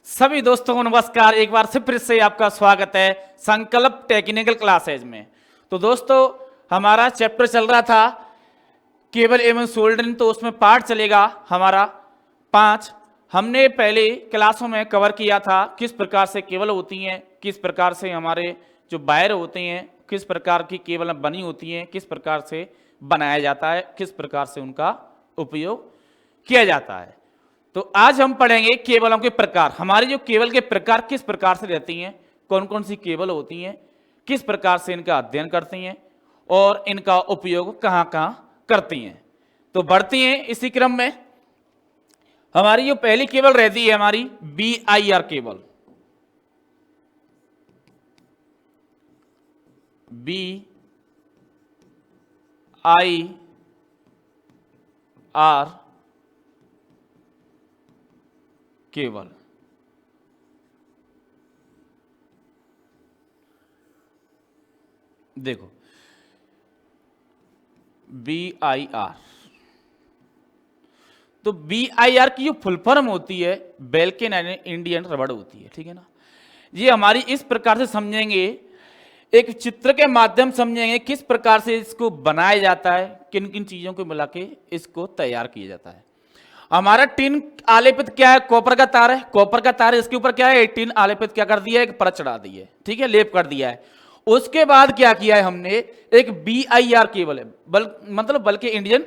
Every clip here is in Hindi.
सभी दोस्तों को नमस्कार। एक बार फिर से आपका स्वागत है संकल्प टेक्निकल क्लासेज में। तो दोस्तों, हमारा चैप्टर चल रहा था केबल एवं सोल्डरिंग, तो उसमें पार्ट चलेगा हमारा 5। हमने पहले क्लासों में कवर किया था किस प्रकार से केबल होती हैं, किस प्रकार से हमारे जो वायर होते हैं किस प्रकार की केबल बनी होती हैं, किस प्रकार से बनाया जाता है, किस प्रकार से उनका उपयोग किया जाता है। तो आज हम पढ़ेंगे केबलों के प्रकार। हमारी जो केबल के प्रकार किस प्रकार से रहती हैं, कौन कौन सी केबल होती हैं, किस प्रकार से इनका अध्ययन करती हैं और इनका उपयोग कहां कहां करती हैं। तो बढ़ती हैं इसी क्रम में। हमारी जो पहली केबल रहती है हमारी BIR केबल। BIR cable. देखो BIR, तो BIR की जो फुल फॉर्म होती है बेल्किन इंडियन रबड़ होती है, ठीक है ना। ये हमारी इस प्रकार से समझेंगे, एक चित्र के माध्यम समझेंगे किस प्रकार से इसको बनाया जाता है, किन किन चीजों को मिला के इसको तैयार किया जाता है। हमारा टिन आलेपित क्या है, कॉपर का तार है, कॉपर का तार है, इसके ऊपर क्या है, टिन आलेपित क्या कर दिया है, एक परत चढ़ा दी है, ठीक है, लेप कर दिया है। उसके बाद क्या किया है हमने, एक BIR केबल है, बल्कि इंडियन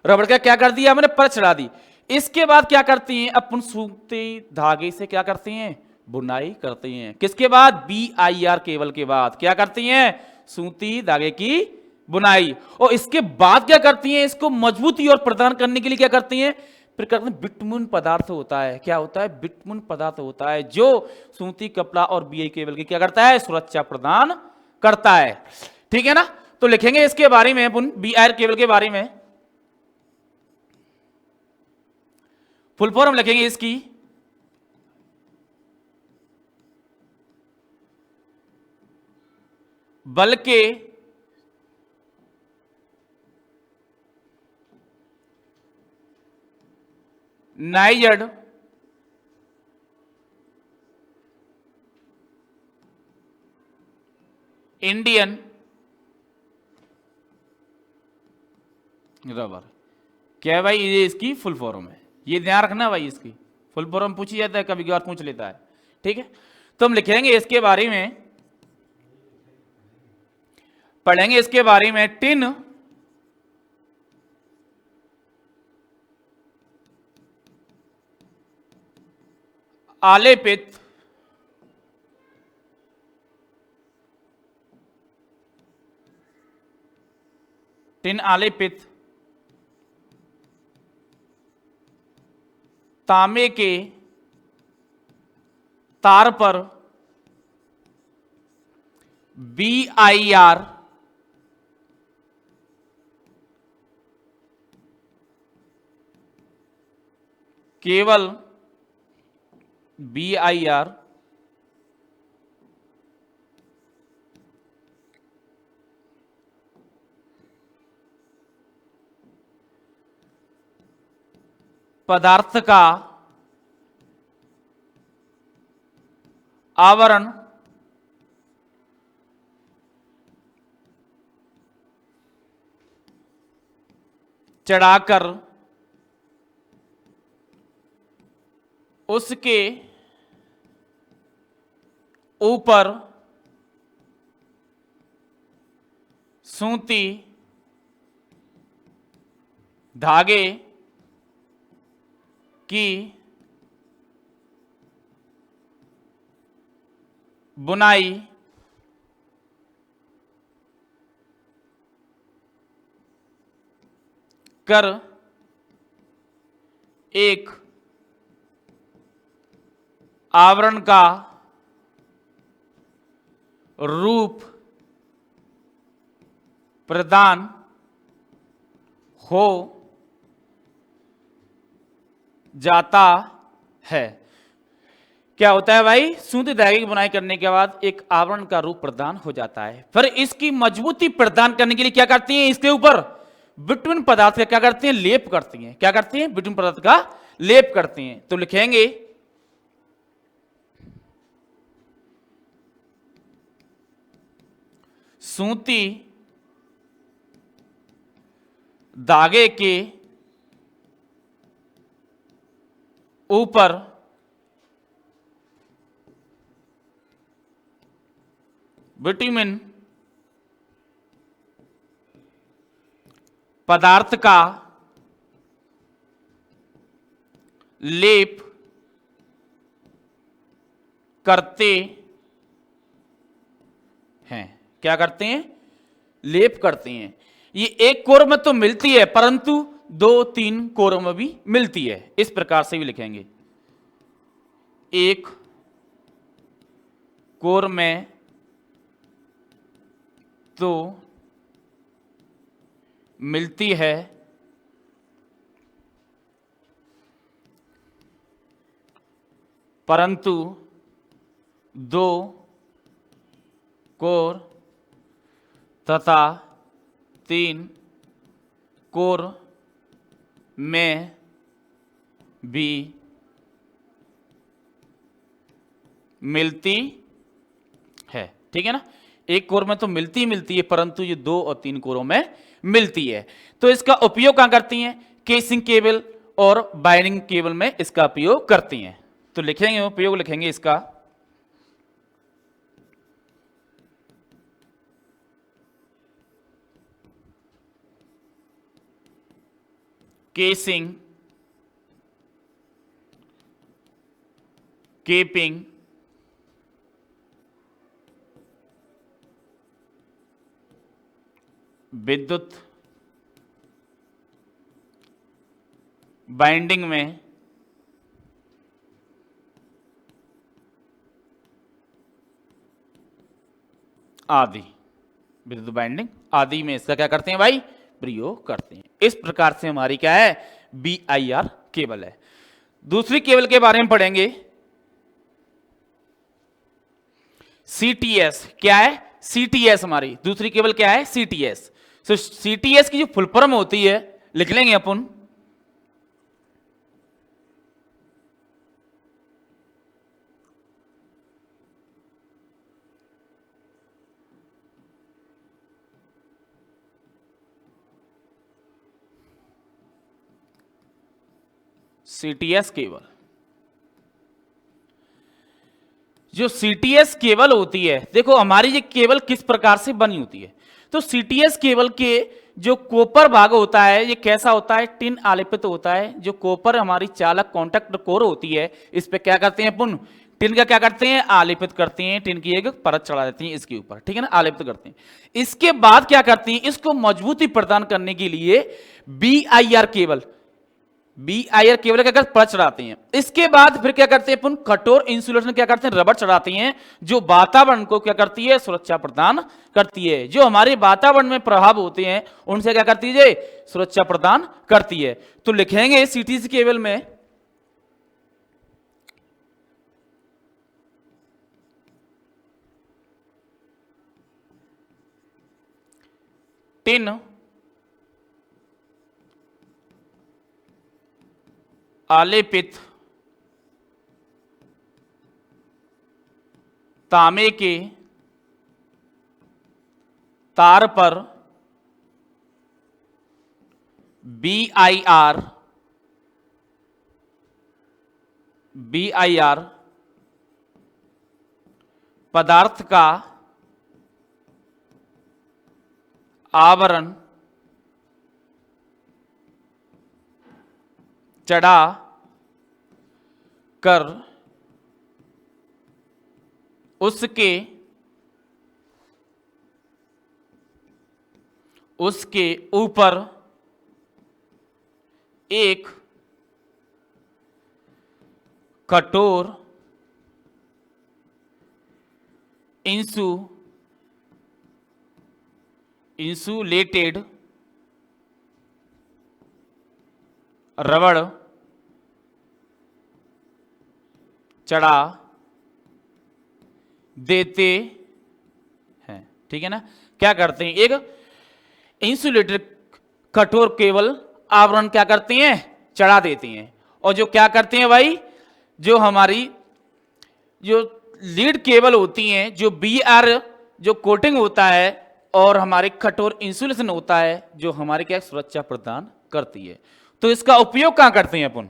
रबड़ का क्या कर दिया हमने, परत चढ़ा दी। इसके बाद क्या करती हैं अपन, सूती धागे से क्या करती हैं, बुनाई करती हैं। किसके बाद, BIR केबल के बाद क्या करती हैं, सूती धागे की बुनाई। और इसके बाद क्या करती हैं, इसको मजबूती और प्रदान करने के लिए क्या करती हैं, फिर करते हैं बिटमून पदार्थ होता है। क्या होता है, बिटमून पदार्थ होता है जो सूती कपड़ा और BI केबल की क्या करता है, सुरक्षा प्रदान करता है, ठीक है ना। तो लिखेंगे इसके बारे में अपन BIR केबल के बारे में, फुल फॉर्म लिखेंगे इसकी बल्कि नाइजर्ड इंडियन रबर। क्या है भाई, ये इसकी फुल फॉर्म है, ये ध्यान रखना भाई, इसकी फुल फॉर्म पूछी जाता है, कभी कभार पूछ लेता है, ठीक है। तो हम लिखेंगे इसके बारे में, पढ़ेंगे इसके बारे में, टिन आलेपित तांबे के तार पर BIR केवल BIR पदार्थ का आवरण चढ़ाकर उसके ऊपर सूती धागे की बुनाई कर एक आवरण का रूप प्रदान हो जाता है। क्या होता है भाई, सूती धागे की बुनाई करने के बाद एक आवरण का रूप प्रदान हो जाता है। फिर इसकी मजबूती प्रदान करने के लिए क्या करती हैं, इसके ऊपर बिटवीन पदार्थ का क्या करती हैं, लेप करती हैं। क्या करती हैं, बिटवीन पदार्थ का लेप करती हैं। तो लिखेंगे सूती धागे के ऊपर विटामिन पदार्थ का लेप करते हैं। क्या करते हैं? लेप करते हैं। ये एक कोर में तो मिलती है, परंतु 2-3 कोरों में भी मिलती है। इस प्रकार से भी लिखेंगे, एक कोर में तो मिलती है, परंतु 2 कोर तथा 3 कोर में भी मिलती है। ठीक है ना? एक कोर में तो मिलती है, परंतु ये 2 और 3 कोरों में मिलती है। तो इसका उपयोग कहां करती हैं? केसिंग केबल और बाइंडिंग केबल में इसका उपयोग करती हैं। तो लिखेंगे, उपयोग लिखेंगे इसका, केसिंग, केपिंग, विद्युत बाइंडिंग में आदि, विद्युत बाइंडिंग आदि में इसका क्या करते हैं भाई? प्रयोग करते हैं। इस प्रकार से हमारी क्या है? BIR केबल है। दूसरी केबल के बारे में पढ़ेंगे, CTS। क्या है? CTS हमारी दूसरी केबल क्या है? CTS। तो CTS की जो फुल फॉर्म होती है लिख लेंगे अपन, CTS केबल। जो CTS केबल होती है, देखो हमारी ये केबल किस प्रकार से बनी होती है। तो CTS केबल के जो कॉपर भाग होता है, ये कैसा होता है? टिन आलेपित होता है। जो कॉपर हमारी चालक कॉन्टैक्ट कोर होती है, इस पे क्या करते हैं अपन? टिन का क्या करते हैं? आलेपित करते हैं। टिन की एक परत चढ़ा देते हैं इसके ऊपर, ठीक है ना? आलेपित करते हैं। इसके बाद क्या करते हैं? इसको मजबूती प्रदान करने के लिए BIR केबल, BIR केबल क्या करते? परत चढ़ाते हैं। इसके बाद फिर क्या करते हैं अपन? कठोर इंसुलेशन क्या करते हैं? रबड़ चढ़ाते हैं, जो वातावरण को क्या करती है? सुरक्षा प्रदान करती है। जो हमारे वातावरण में प्रभाव होते हैं उनसे क्या करती है? सुरक्षा प्रदान करती है। तो लिखेंगे CTS केबल में टिन आलेपित तांबे के तार पर BIR पदार्थ का आवरण चढ़ा कर उसके ऊपर एक कठोर इंसुलेटेड रबड़ चढ़ा देते हैं। ठीक है ना? क्या करते हैं? एक इंसुलेटेड कठोर केबल आवरण क्या करते हैं? चढ़ा देते हैं। और जो क्या करते हैं भाई? जो हमारी जो लीड केबल होती हैं, जो BIR जो कोटिंग होता है, और हमारे कठोर इंसुलेशन होता है जो हमारे क्या सुरक्षा प्रदान करती है। तो इसका उपयोग कहां करते हैं अपन?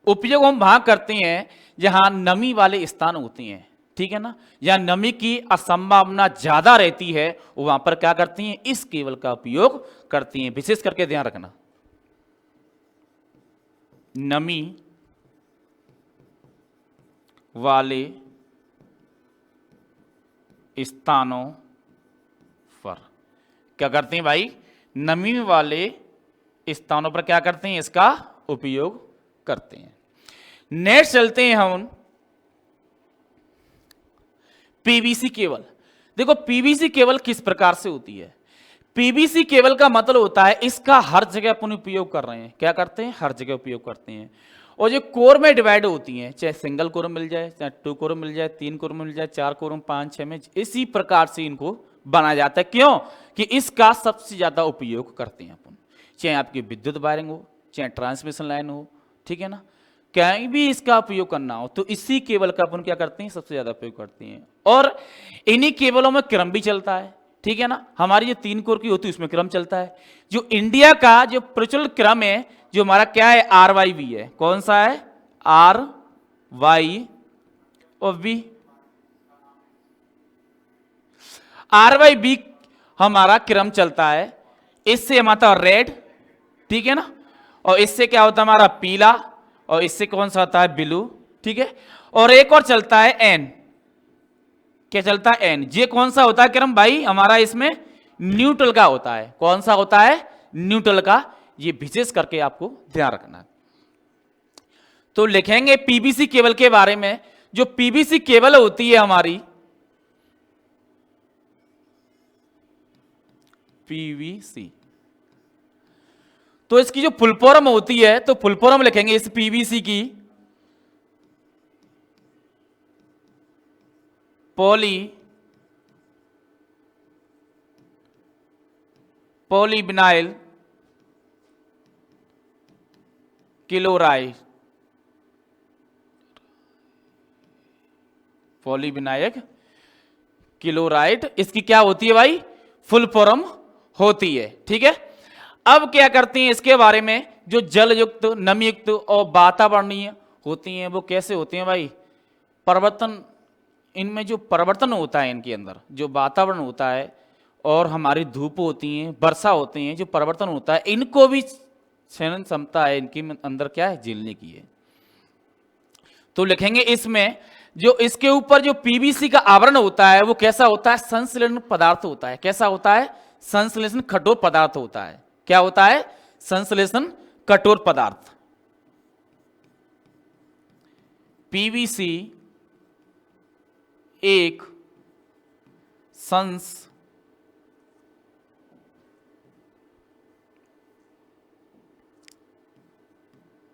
उपयोग हम वहां करते हैं जहां नमी वाले स्थान होते हैं, ठीक है ना, जहां नमी की असंभावना ज्यादा रहती है, वहां पर क्या करती हैं, इस केबल का उपयोग करती हैं। विशेष करके ध्यान रखना, नमी वाले स्थानों पर क्या करते हैं भाई, नमी वाले स्थानों पर क्या करते हैं, इसका उपयोग करते हैं। नेक्स्ट चलते हैं हम पीवीसी केबल। देखो पीवीसी केबल किस प्रकार से होती है। पीवीसी केबल का मतलब होता है इसका हर जगह अपन उपयोग कर रहे हैं। क्या करते हैं, हर जगह उपयोग करते हैं। और जो कोर में डिवाइड होती हैं, चाहे सिंगल कोर मिल जाए, चाहे 2 कोर मिल जाए, 3 कोर मिल जाए, 4 कोर, 5, 6 में, इसी प्रकार से इनको बनाया जाता है। क्यों कि इसका सबसे ज्यादा उपयोग करते हैं अपन, चाहे आपकी विद्युत वायरिंग हो, चाहे ट्रांसमिशन लाइन हो, ठीक है ना, कहीं भी इसका उपयोग करना हो तो इसी केबल का अपन क्या करते हैं, सबसे ज्यादा उपयोग करते हैं। और इन्हीं केबलों में क्रम भी चलता है, ठीक है ना। हमारी जो 3 कोर की होती है उसमें क्रम चलता है। जो इंडिया का जो प्रचलित क्रम है, जो हमारा क्या है, RYV है। कौन सा है, RY और V। RYV हमारा क्रम चलता है। इससे हमारा रेड, ठीक है ना, और इससे क्या होता है हमारा पीला, और इससे कौन सा होता है, ब्लू, ठीक है। और एक और चलता है एन। क्या चलता है, एन। ये कौन सा होता है क्रम भाई, हमारा इसमें न्यूट्रल का होता है। कौन सा होता है, न्यूट्रल का। ये विशेष करके आपको ध्यान रखना है। तो लिखेंगे पीवीसी केबल के बारे में। जो पीवीसी केबल होती है हमारी, पीवीसी, तो इसकी जो फुल फॉर्म होती है, तो फुल फॉर्म लिखेंगे इस पीवीसी की, पॉलीविनाइल क्लोराइड, पॉलीविनाइल क्लोराइड, इसकी क्या होती है भाई, फुल फॉर्म होती है, ठीक है। अब क्या करती हैं इसके बारे में, जो जल युक्त, नमी युक्त और वातावरणीय होती हैं, वो कैसे होती हैं भाई, परिवर्तन, इनमें जो परिवर्तन होता है, इनके अंदर जो वातावरण होता है और हमारी धूप होती है, वर्षा होती है, जो परिवर्तन होता है, इनको भी सहन क्षमता है इनके अंदर, क्या है, झेलने की है। तो लिखेंगे इसमें जो इसके ऊपर जो पीवीसी का आवरण होता है वो कैसा होता है, संश्लेषण पदार्थ होता है। कैसा होता है, संश्लेषण कठोर पदार्थ होता है। क्या होता है, संश्लेषण कठोर पदार्थ। पीवीसी एक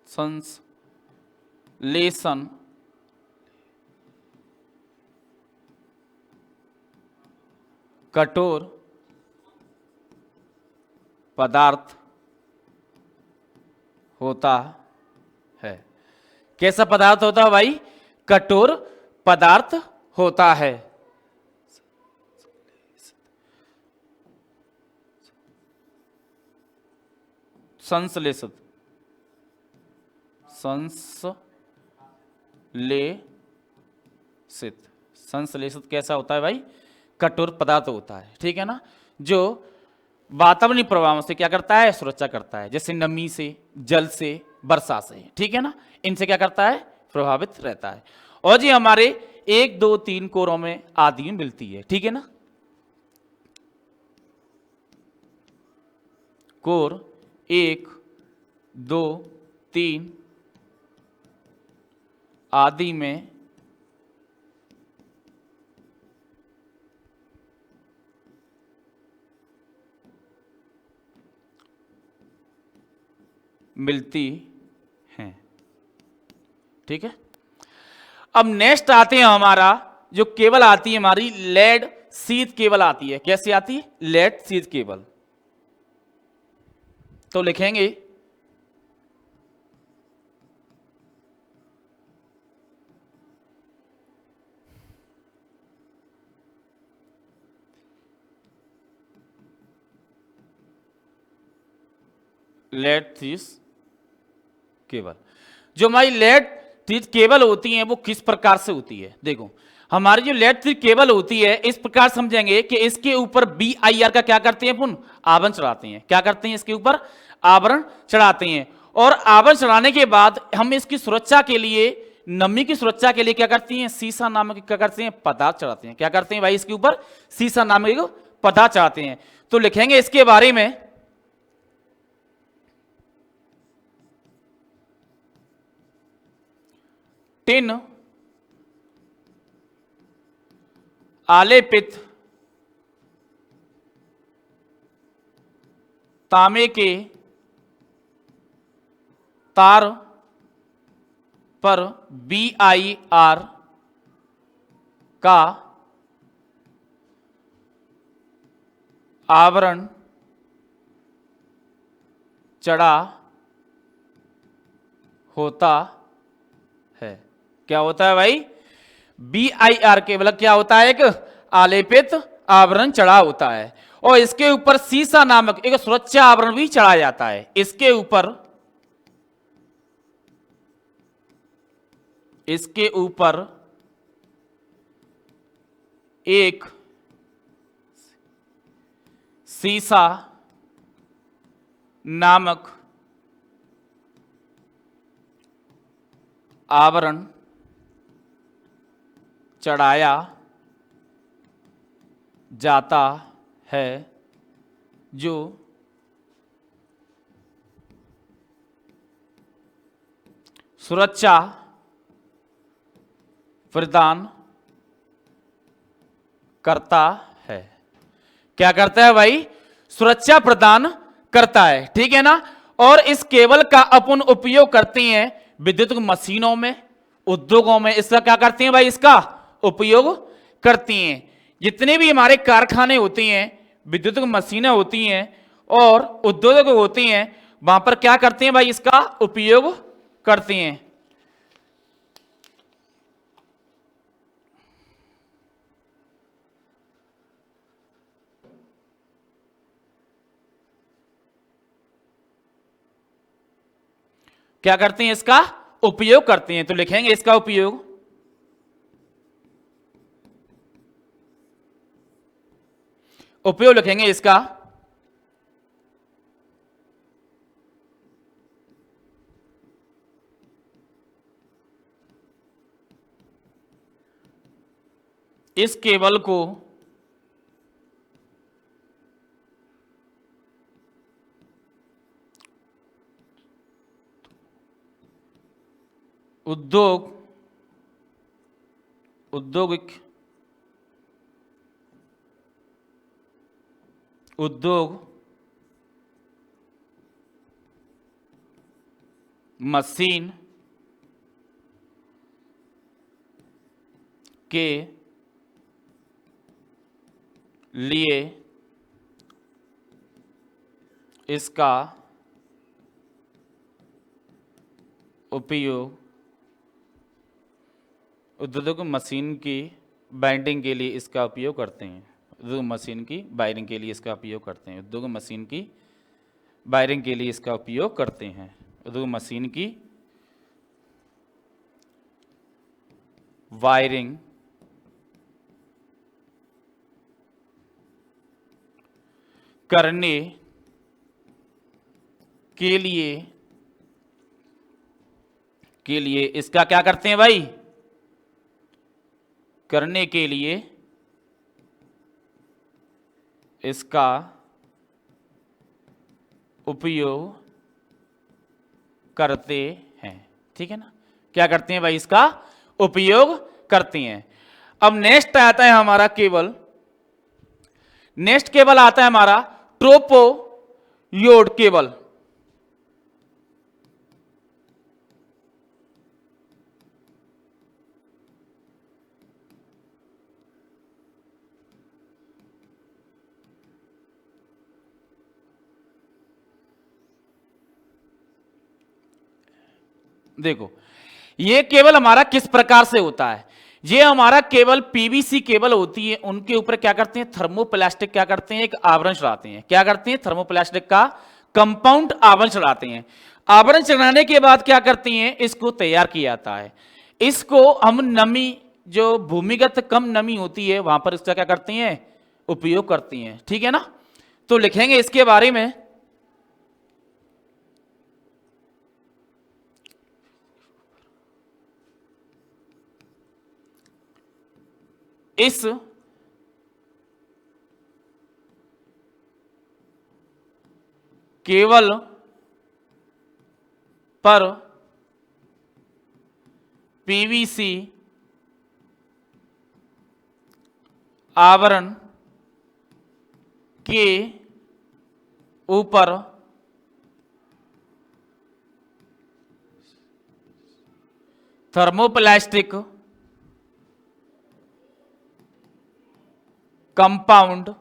संश्लेषण कठोर पदार्थ होता है। कैसा पदार्थ होता है भाई, कठोर पदार्थ होता है। संश्लेषित, संश्लेषित कैसा होता है भाई, कठोर पदार्थ होता है, ठीक है ना, जो वातावरणीय प्रभावों से क्या करता है, सुरक्षा करता है, जैसे नमी से, जल से, वर्षा से, ठीक है ना, इनसे क्या करता है, प्रभावित रहता है। और जी हमारे 1, 2, 3 कोरों में आदि में मिलती है, ठीक है ना। कोर 1, 2, 3 आदि में मिलती हैं, ठीक है। अब नेक्स्ट आते हैं हमारा जो केबल आती है हमारी, लेड शीथ केबल आती है। कैसी आती है, लेड शीथ केबल। तो लिखेंगे लेड थीस केबल। जो हमारी लेड थीस केबल होती है वो किस प्रकार से होती है, देखो हमारी जो लेड थीस केबल होती है इस प्रकार समझेंगे कि इसके ऊपर BIR का क्या करते हैं अपन, आवरण चढ़ाते हैं। क्या करते हैं, इसके ऊपर आवरण चढ़ाते हैं। और आवरण चढ़ाने के बाद हम इसकी सुरक्षा के लिए, नमी की सुरक्षा के लिए क्या करती हैं, सीसा नामक क्या करते हैं, पदार्थ चढ़ाते हैं। क्या करते हैं भाई, इसके ऊपर सीसा नामक पदार्थ चढ़ाते हैं। तो लिखेंगे इसके बारे में, टिन आलेपित तांबे के तार पर BIR का आवरण चढ़ा होता है। क्या होता है भाई, BIR केवल क्या होता है, एक आलेपित आवरण चढ़ा होता है। और इसके ऊपर सीसा नामक एक सुरक्षा आवरण भी चढ़ाया जाता है। इसके ऊपर एक सीसा नामक आवरण चढ़ाया जाता है जो सुरक्षा प्रदान करता है। क्या करता है भाई, सुरक्षा प्रदान करता है, ठीक है ना। और इस केबल का अपन उपयोग करते हैं विद्युत मशीनों में, उद्योगों में, इसका क्या करते हैं भाई, इसका उपयोग करते हैं। जितने भी हमारे कारखाने होते हैं, विद्युत मशीनें होती हैं और उद्योग होते हैं, वहां पर क्या करते हैं भाई, इसका उपयोग करते हैं। क्या करते हैं, इसका उपयोग करते हैं। तो लिखेंगे इसका उपयोग, लिखेंगे इसका इस केबल को उद्योग मशीन के लिए इसका उपयोग, उद्योग मशीन की बाइंडिंग के लिए इसका उपयोग करते हैं। उद्योग मशीन की वायरिंग के लिए इसका उपयोग करते हैं। उद्योग मशीन की वायरिंग के लिए इसका उपयोग करते हैं। उद्योग मशीन की वायरिंग करने के लिए इसका क्या करते हैं भाई, करने के लिए इसका उपयोग करते हैं, ठीक है ना। क्या करते हैं भाई, इसका उपयोग करते हैं। अब नेक्स्ट आता है हमारा केबल, नेक्स्ट केबल आता है हमारा ट्रोपोयोड केबल। देखो ये केबल हमारा किस प्रकार से होता है, ये हमारा केबल पीवीसी केबल होती है, उनके ऊपर क्या करते हैं, थर्मोप्लास्टिक क्या करते हैं, एक आवरण चढ़ाते हैं। क्या करते हैं, थर्मोप्लास्टिक का कंपाउंड आवरण चढ़ाते हैं। आवरण चढ़ाने के बाद क्या करते हैं, इसको तैयार किया जाता है। इसको हम नमी, जो भूमिगत कम नमी होती है वहां पर इसका क्या करते हैं, उपयोग करती हैं, ठीक है ना। तो लिखेंगे इसके बारे में, इस केवल पर पीवीसी आवरण के ऊपर थर्मोप्लास्टिक कंपाउंड,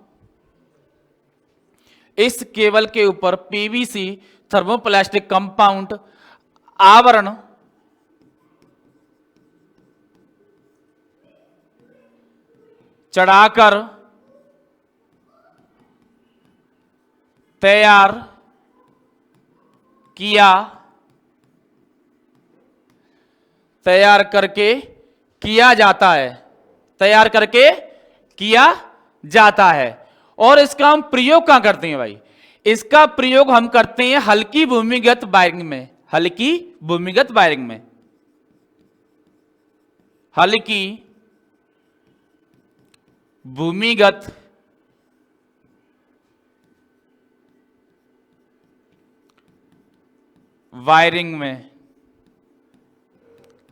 इस केबल के ऊपर पीवीसी थर्मोप्लास्टिक कंपाउंड आवरण चढ़ाकर तैयार किया जाता है, तैयार करके किया जाता है। और इसका हम प्रयोग कहां करते हैं भाई, इसका प्रयोग हम करते हैं हल्की भूमिगत वायरिंग में, हल्की भूमिगत वायरिंग में, हल्की भूमिगत वायरिंग में।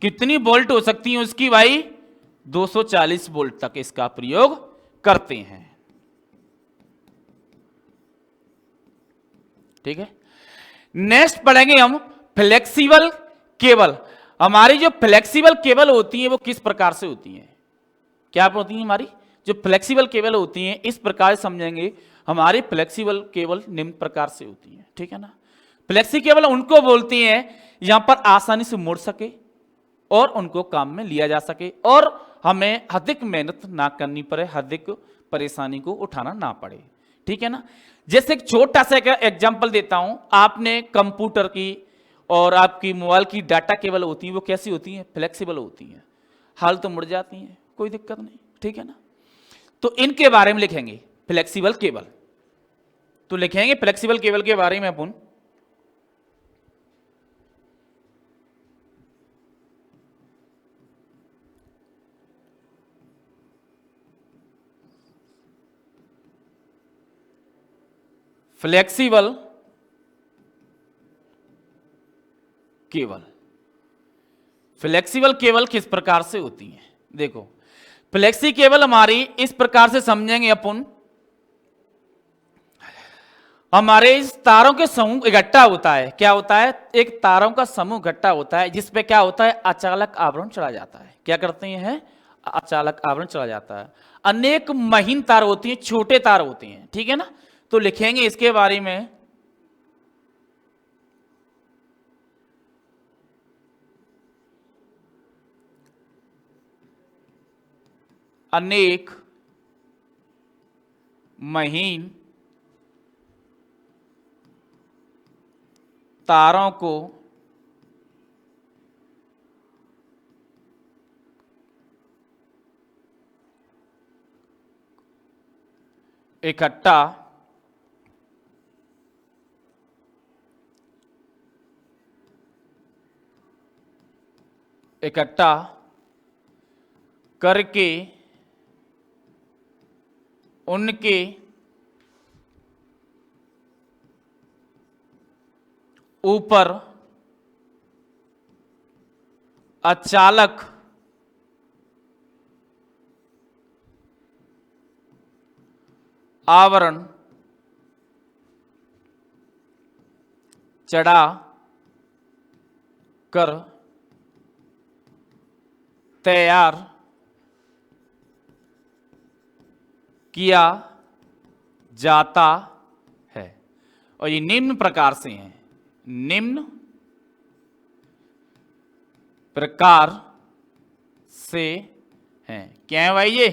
कितनी वोल्ट हो सकती है उसकी भाई, 240 वोल्ट तक इसका प्रयोग करते हैं, ठीक है। नेक्स्ट पढ़ेंगे हम फ्लेक्सिबल केबल। हमारी जो फ्लेक्सिबल केबल होती है वो किस प्रकार से होती है, क्या होती है हमारी जो फ्लेक्सिबल केबल होती है, इस प्रकार समझेंगे। हमारी फ्लेक्सिबल केबल निम्न प्रकार से होती है, ठीक है ना। फ्लेक्सी केबल उनको बोलती हैं यहां पर आसानी से मुड़ सके और उनको काम में लिया जा सके और हमें अधिक मेहनत ना करनी पड़े, अधिक परेशानी को उठाना ना पड़े, ठीक है ना। जैसे एक छोटा सा एग्जांपल देता हूं, आपने कंप्यूटर की और आपकी मोबाइल की डाटा केबल होती है, वो कैसी होती है, फ्लेक्सिबल होती है, हाल तो मुड़ जाती है, कोई दिक्कत नहीं, ठीक है ना। तो इनके बारे में लिखेंगे फ्लेक्सिबल केबल। तो लिखेंगे फ्लेक्सिबल केबल के बारे में अपन, फ्लेक्सिबल केबल। फ्लेक्सिबल केबल किस प्रकार से होती है, देखो फ्लेक्सी केबल हमारी इस प्रकार से समझेंगे अपन। हमारे इस तारों के समूह इकट्ठा होता है, क्या होता है, एक तारों का समूह इकट्ठा होता है जिसपे क्या होता है, अचालक आवरण चढ़ा जाता है। क्या करते हैं, अचालक आवरण चढ़ा जाता है। अनेक महीन तार होती हैं, छोटे तार होते हैं, ठीक है ना। तो लिखेंगे इसके बारे में, अनेक महीन तारों को इकट्ठा करके उनके ऊपर अचालक आवरण चढ़ा कर तैयार किया जाता है। और ये निम्न प्रकार से हैं, निम्न प्रकार से हैं। क्या है भाई, ये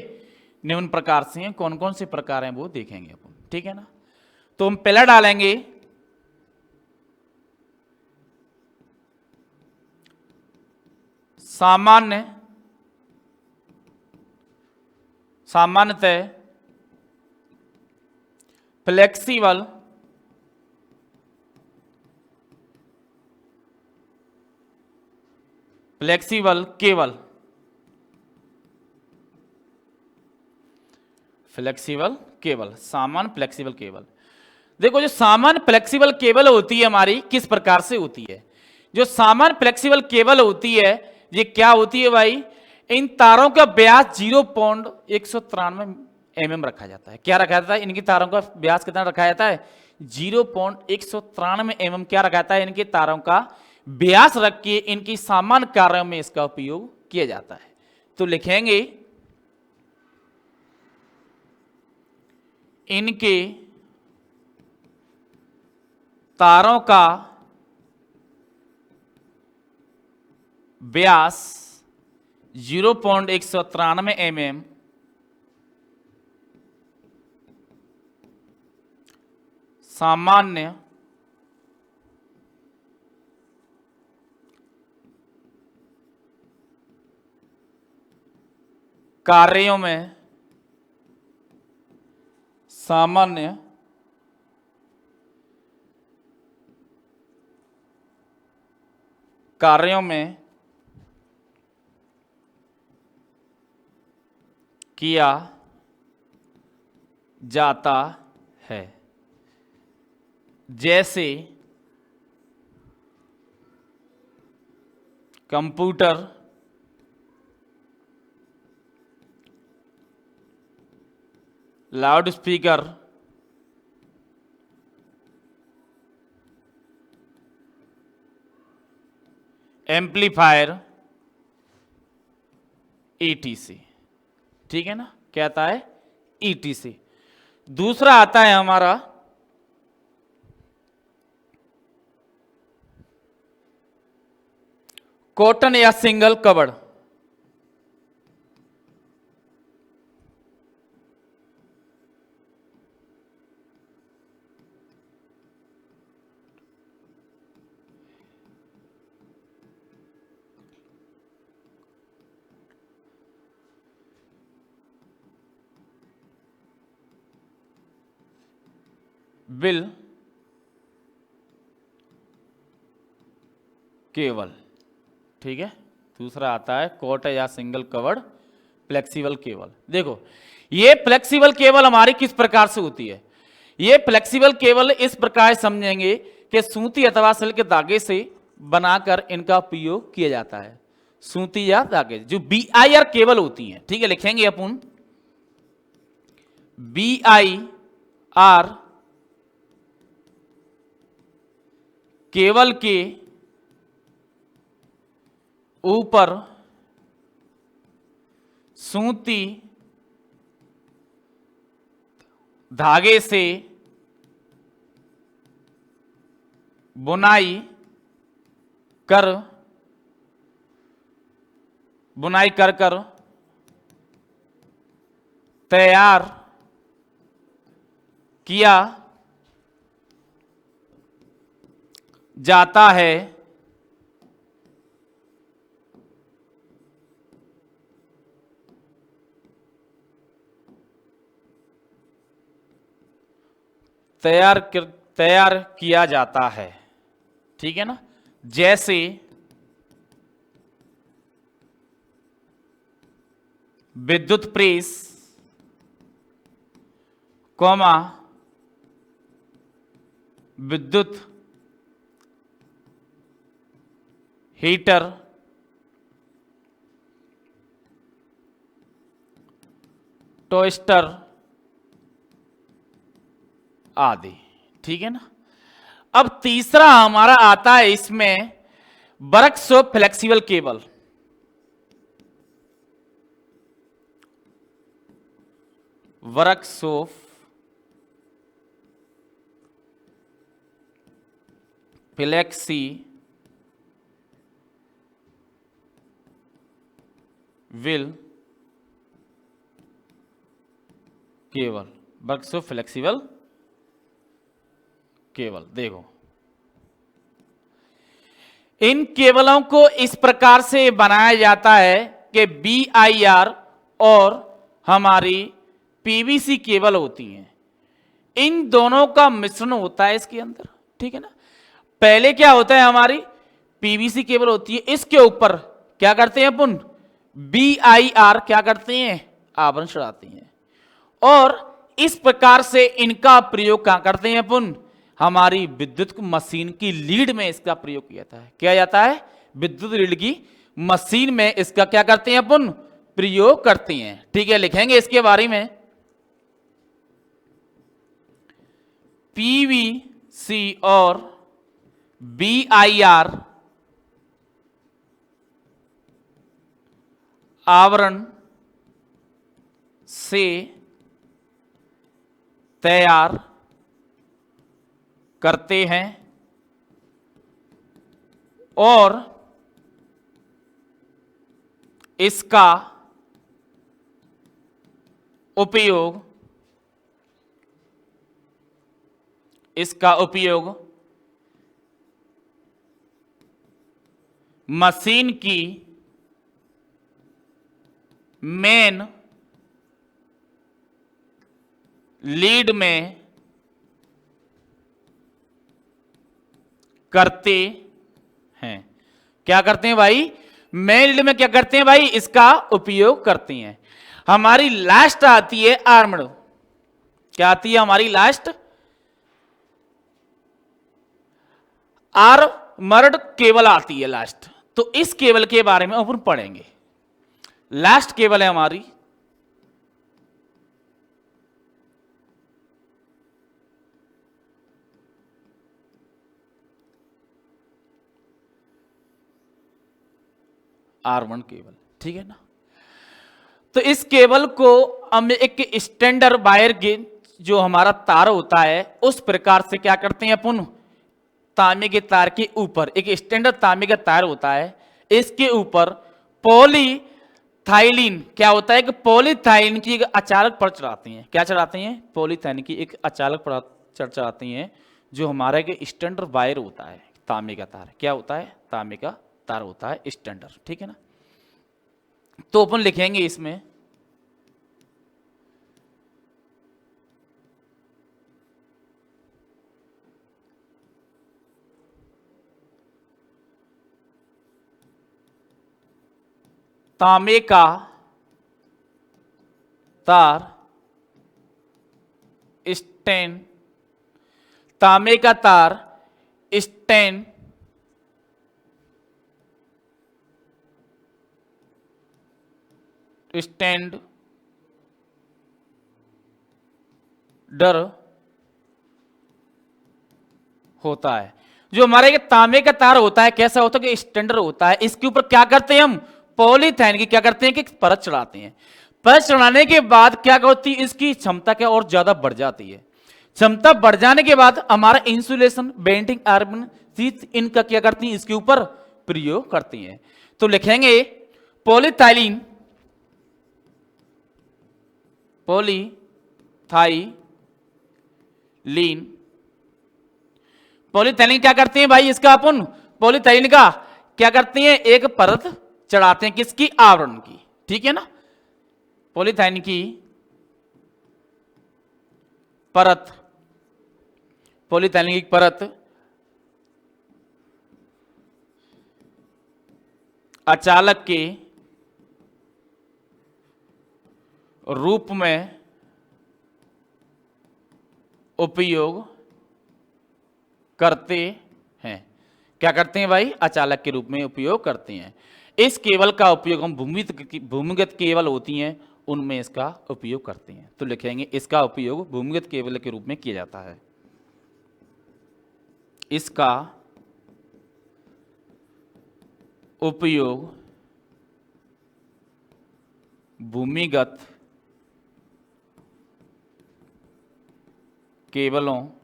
निम्न प्रकार से हैं। कौन कौन से प्रकार हैं वो देखेंगे अपन, ठीक है ना। तो हम पहला डालेंगे सामान्य सामान्यतः फ्लेक्सिबल केबल, फ्लेक्सिबल केबल, सामान्य फ्लेक्सिबल केबल। देखो जो सामान्य फ्लेक्सिबल केबल होती है हमारी किस प्रकार से होती है, जो सामान्य फ्लेक्सिबल केबल होती है ये क्या होती है भाई, इन तारों का व्यास 0.193 mm रखा जाता है। क्या रखा जाता है, इनकी तारों का व्यास कितना रखा जाता है, 0.193 mm क्या रखा जाता है, इनकी तारों का व्यास रख के इनकी सामान्य कार्यों में इसका उपयोग किया जाता है। तो लिखेंगे इनके तारों का व्यास 0.193 mm सामान्य कार्यों में, सामान्य कार्यों में किया जाता है, जैसे computer, loud speaker, amplifier, ETC। ठीक है ना, क्या आता है, ETC। दूसरा आता है हमारा कॉटन या सिंगल कवर्ड। बिल केबल, ठीक है। दूसरा आता है कॉट या सिंगल कवर्ड फ्लेक्सिबल केबल। देखो ये फ्लेक्सिबल केबल हमारी किस प्रकार से होती है, ये फ्लेक्सिबल केबल इस प्रकार समझेंगे कि सूती अथवा सिल्क के धागे से बनाकर इनका उपयोग किया जाता है। सूती या धागे जो BIR केबल होती है, ठीक है, लिखेंगे अपन BIR केबल के ऊपर सूती धागे से बुनाई कर तैयार किया जाता है। तैयार किया जाता है, ठीक है ना, जैसे विद्युत प्रेस, कॉमा विद्युत हीटर, टोस्टर आदि, ठीक है ना। अब तीसरा हमारा आता है इसमें workshop flexible cable. Workshop flexible cable, workshop flexible cable. देखो इन केबलों को इस प्रकार से बनाया जाता है कि BIR और हमारी PVC केबल होती हैं, इन दोनों का मिश्रण होता है इसके अंदर, ठीक है ना। पहले क्या होता है, हमारी PVC केबल होती है, इसके ऊपर क्या करते हैं अपन, BIR क्या करते हैं, आवरण चढ़ाते हैं, और इस प्रकार से इनका प्रयोग क्या करते हैं अपन, हमारी विद्युत मशीन की लीड में इसका प्रयोग किया जाता है। क्या जाता है, विद्युत लीड की मशीन में इसका क्या करते हैं अपन, प्रयोग करते हैं, ठीक है। लिखेंगे इसके बारे में, PVC और BIR आवरण से तैयार करते हैं और इसका उपयोग मशीन की मेन लीड में करते हैं। क्या करते हैं भाई, मेन लीड में क्या करते हैं भाई, इसका उपयोग करते हैं। हमारी लास्ट आती है आर्मड, क्या आती है हमारी लास्ट, आर्मर्ड केबल आती है लास्ट। तो इस केबल के बारे में अपन पढ़ेंगे। लास्ट केबल है हमारी R1 केबल, ठीक है ना। तो इस केबल को हम एक स्टैंडर्ड वायर के जो हमारा तार होता है उस प्रकार से क्या करते हैं अपन, तांबे के तार के ऊपर एक स्टैंडर्ड तांबे का तार होता है, इसके ऊपर पॉलीथाइलिन क्या होता है कि पॉलीथाइलिन की एक अचालक परत चढ़ाते हैं। क्या चढ़ाते हैं, पॉलीथाइलिन की एक अचालक परत चढ़ाते हैं, जो हमारा एक स्टैंडर्ड वायर होता है, तांबे का तार क्या होता है, तांबे का तार होता है स्टैंडर्ड, ठीक है ना। तो अपन लिखेंगे इसमें तांबे का तार स्टैंड, तांबे का तार स्टैंड डर होता है। जो हमारे तांबे का तार होता है कैसा होता है कि स्टैंडर्ड होता है, इसके ऊपर क्या करते हैं हम, पॉलीथाइन की क्या करते हैं कि परत चढ़ाते हैं। परत चढ़ाने के बाद क्या होती है, इसकी क्षमता क्या और ज्यादा बढ़ जाती है। क्षमता बढ़ जाने के बाद हमारा इंसुलेशन, बेंडिंग आयरन शीट इनका क्या करती है, इसके ऊपर प्रयोग करती हैं। तो लिखेंगे पॉलीथाइलिन, पॉलीथाइलिन क्या करते हैं भाई, इसका अपन पॉलीथाइलिन का क्या करते हैं, एक परत चढ़ाते हैं, किसकी, आवरण की, ठीक है ना। पॉलीथाइलिन की परत, पॉलीथाइलिन की परत अचालक के रूप में उपयोग करते हैं। क्या करते हैं भाई, अचालक के रूप में उपयोग करते हैं। इस केबल का उपयोग हम भूमिगत केबल होती हैं उनमें इसका उपयोग करते हैं। तो लिखेंगे इसका उपयोग भूमिगत केबल के रूप में किया जाता है। इसका उपयोग भूमिगत केबलों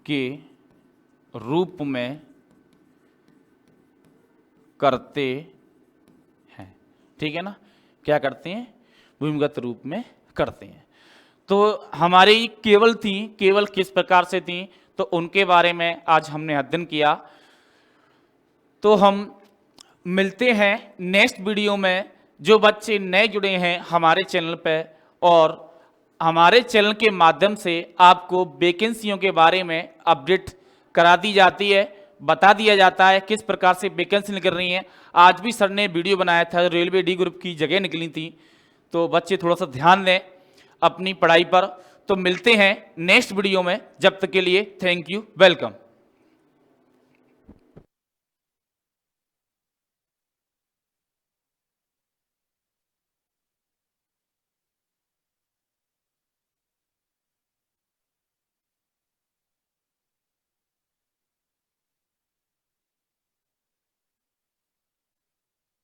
के रूप में करते हैं, ठीक है ना। क्या करते हैं, भूमिगत रूप में करते हैं। तो हमारी केबल थी, केबल किस प्रकार से थी, तो उनके बारे में आज हमने अध्ययन किया। तो हम मिलते हैं नेक्स्ट वीडियो में। जो बच्चे नए जुड़े हैं हमारे चैनल पे, और हमारे चैनल के माध्यम से आपको वैकेंसियों के बारे में अपडेट करा दी जाती है, बता दिया जाता है किस प्रकार से वैकेंसी निकल रही है। आज भी सर ने वीडियो बनाया था, रेलवे डी ग्रुप की जगह निकली थी, तो बच्चे थोड़ा सा ध्यान दें अपनी पढ़ाई पर। तो मिलते हैं नेक्स्ट वीडियो में, जब तक के लिए थैंक यू, वेलकम।